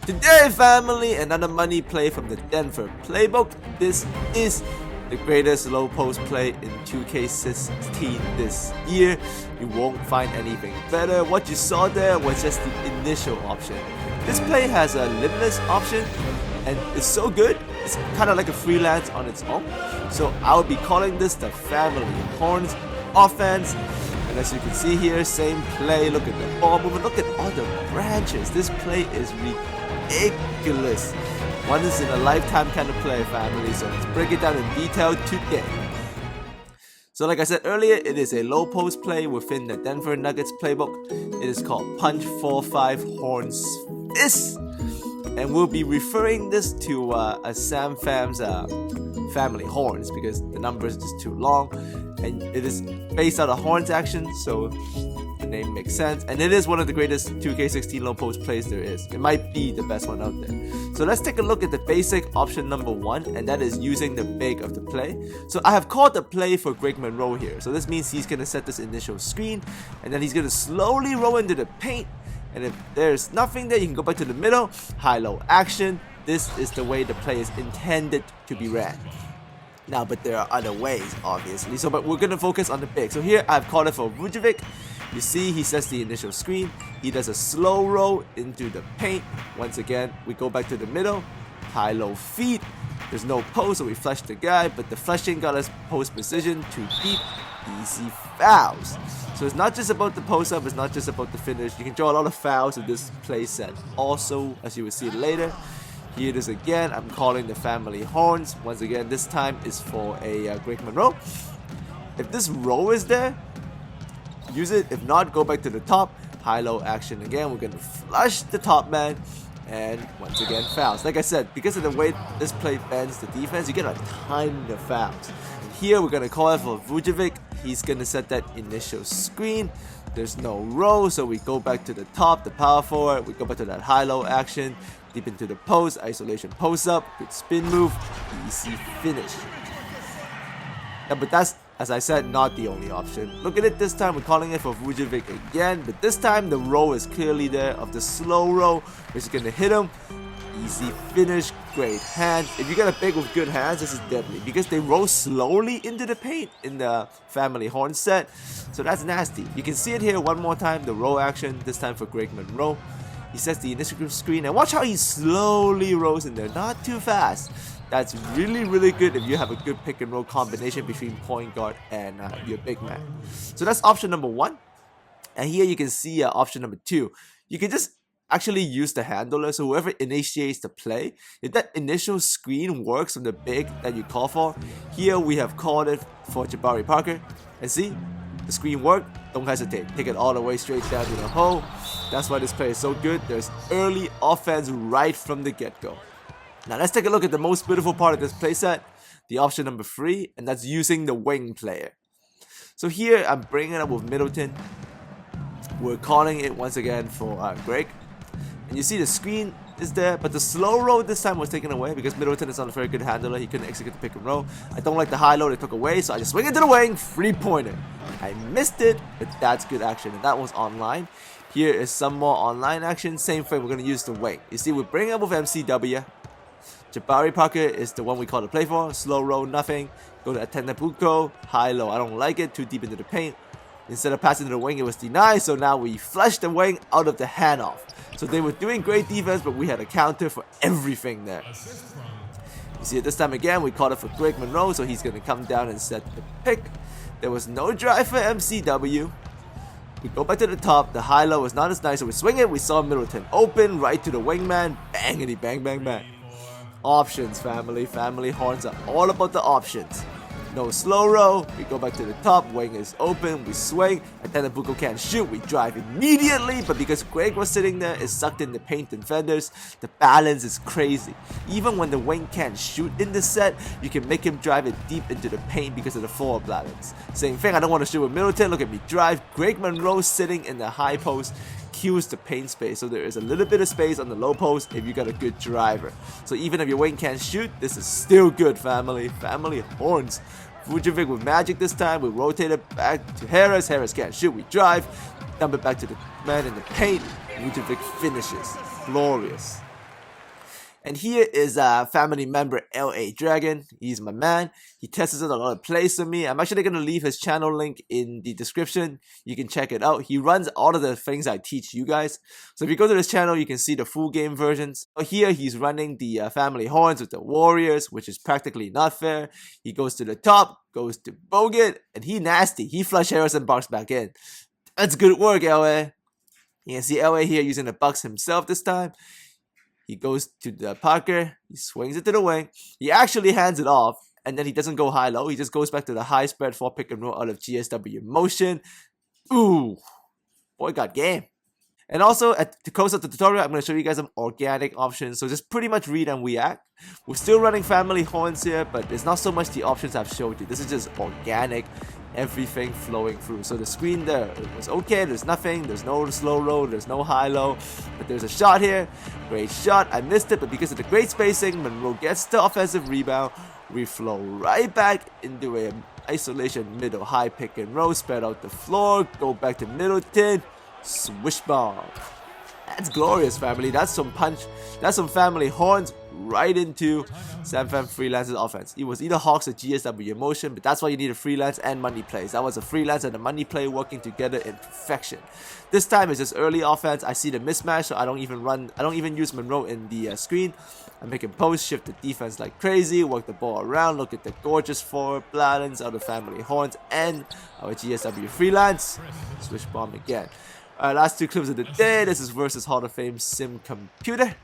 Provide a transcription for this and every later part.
Today, family, another money play from the Denver playbook. This is the greatest low post play in 2K16 this year. You won't find anything better. What you saw there was just the initial option. This play has a limitless option and it's so good. It's kind of like a freelance on its own. So I would be calling this the family horns offense. And as you can see here, same play. Look at the ball movement. Look at all the branches. This play is ridiculous. One is in a lifetime kind of play, family. So let's break it down in detail today. So like I said earlier, it is a low post play within the Denver Nuggets playbook. It is called Punch 4-5 Horns Fist. And we'll be referring this to a PHAM'S family horns because the number is just too long. And it is based out of horns action, so the name makes sense. And it is one of the greatest 2K16 low post plays there is. It might be the best one out there. So let's take a look at the basic option number 1, and that is using the big of the play. So I have called the play for Greg Monroe here. So this means he's going to set this initial screen, and then he's going to slowly roll into the paint. And if there's nothing there, you can go back to the middle, high-low action. This is the way the play is intended to be ran. Now, but there are other ways, obviously. So, but we're going to focus on the big. So here, I've called it for Vujovic. You see, he sets the initial screen. He does a slow roll into the paint. Once again, we go back to the middle. High-low feet. There's no post, so we flush the guy. But the flushing got us post position to deep, easy fouls. So it's not just about the post-up. It's not just about the finish. You can draw a lot of fouls in this play set. Also, as you will see later, here it is again. I'm calling the family horns. Once again, this time is for a Greg Monroe. If this row is there, use it. If not, go back to the top. High-low action again. We're going to flush the top man. And once again, fouls. Like I said, because of the way this play bends the defense, you get a ton of fouls. And here, we're going to call it for Vujovic. He's going to set that initial screen. There's no row, so we go back to the top, the power forward. We go back to that high-low action. Deep into the post, isolation post up, good spin move, easy finish. Yeah, but that's, as I said, not the only option. Look at it this time, we're calling it for Vujovic again, but this time the row is clearly there of the slow row, which is going to hit him. Easy finish, great hands. If you get a big with good hands, this is deadly because they roll slowly into the paint in the family horn set. So that's nasty. You can see it here one more time, the row action, this time for Greg Monroe. He sets the initial screen and watch how he slowly rolls in there, not too fast. That's really, really good if you have a good pick and roll combination between point guard and your big man. So that's option number 1. And here you can see option number 2. You can just actually use the handler, so whoever initiates the play, if that initial screen works from the big that you call for, here we have called it for Jabari Parker. And see, the screen worked. Don't hesitate. Take it all the way straight down to the hole. That's why this play is so good. There's early offense right from the get-go. Now let's take a look at the most beautiful part of this playset, the option number 3, and that's using the wing player. So here I'm bringing it up with Middleton. We're calling it once again for Greg. And you see the screen is there, but the slow roll this time was taken away because Middleton is not a very good handler. He couldn't execute the pick and roll. I don't like the high low they took away, so I just swing into the wing, 3-pointer. I missed it, but that's good action, and that was online. Here is some more online action. Same thing, we're going to use the wing. You see, we're bringing up with MCW. Jabari Parker is the one we call the play for. Slow roll, nothing. Go to Atenapuko. High low, I don't like it. Too deep into the paint. Instead of passing to the wing, it was denied. So now we flush the wing out of the handoff. So they were doing great defense, but we had a counter for everything there. You see it this time again. We called it for Greg Monroe, so he's going to come down and set the pick. There was no drive for MCW. We go back to the top. The high-low was not as nice, so we swing it. We saw Middleton open right to the wingman. Bangity, bang, bang, bang. Options, family. Family horns are all about the options. No slow roll. We go back to the top. Wing is open. We swing. Atenapuko can't shoot. We drive immediately. But because Greg was sitting there, it sucked in the paint and fenders. The balance is crazy. Even when the wing can't shoot in the set, you can make him drive it deep into the paint because of the forward balance. Same thing. I don't want to shoot with Middleton. Look at me drive. Greg Monroe sitting in the high post. Kills the paint space, so there is a little bit of space on the low post if you got a good driver. So even if your wing can't shoot, this is still good, family. Family horns. Vujovic with magic this time. We rotate it back to Harris. Harris can't shoot. We drive. Dump it back to the man in the paint. Vujovic finishes. Glorious. And here is family member LA Dragon. He's my man. He tests out a lot of plays for me. I'm actually going to leave his channel link in the description. You can check it out. He runs all of the things I teach you guys. So if you go to this channel, you can see the full game versions. Here he's running the family horns with the warriors, which is practically not fair. He goes to the top, goes to Bogut, and he nasty. He flush Harrison Bucks back in. That's good work, LA. You can see LA here using the Bucks himself this time. He goes to the Parker, he swings it to the wing, he actually hands it off, and then he doesn't go high-low, he just goes back to the high spread 4 pick and roll out of GSW motion. Ooh, boy got game. And also, to close out the tutorial, I'm going to show you guys some organic options, so just pretty much read and react. We're still running family horns here, but there's not so much the options I've showed you. This is just organic, everything flowing through. So the screen there, it was okay, there's nothing, there's no slow roll, there's no high-low, but there's a shot here, great shot, I missed it, but because of the great spacing, Monroe gets the offensive rebound, we flow right back into an isolation middle high pick and roll, spread out the floor, go back to Middleton, swish bomb. That's glorious, family. That's some punch. That's some family horns right into San Fran Freelance's offense. It was either Hawks or GSW motion, but that's why you need a Freelance and money plays. That was a Freelance and a money play working together in perfection. This time it's just early offense. I see the mismatch, so I don't even use Monroe in the screen. I'm making post, shift the defense like crazy, work the ball around, look at the gorgeous forward balance of the family horns and our GSW Freelance. Swish bomb again. Alright, last 2 clips of the day. This is versus Hall of Fame Sim Computer.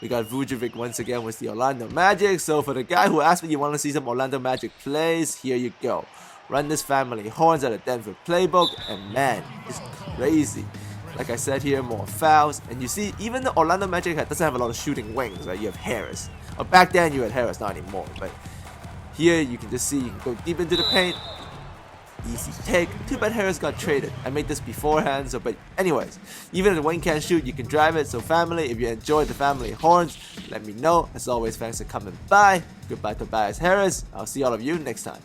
We got Vujovic once again with the Orlando Magic. So for the guy who asked me you want to see some Orlando Magic plays, here you go. Run this family horns out of Denver playbook, and man, it's crazy. Like I said here, more fouls. And you see, even the Orlando Magic doesn't have a lot of shooting wings, right? You have Harris. Or back then you had Harris, not anymore. But here you can just see, you can go deep into the paint. Easy take. Too bad Harris got traded. I made this beforehand, so but anyways, even if the wing can't shoot, you can drive it. So family, if you enjoyed the family horns, let me know. As always, thanks for coming by. Goodbye, Tobias Harris. I'll see all of you next time.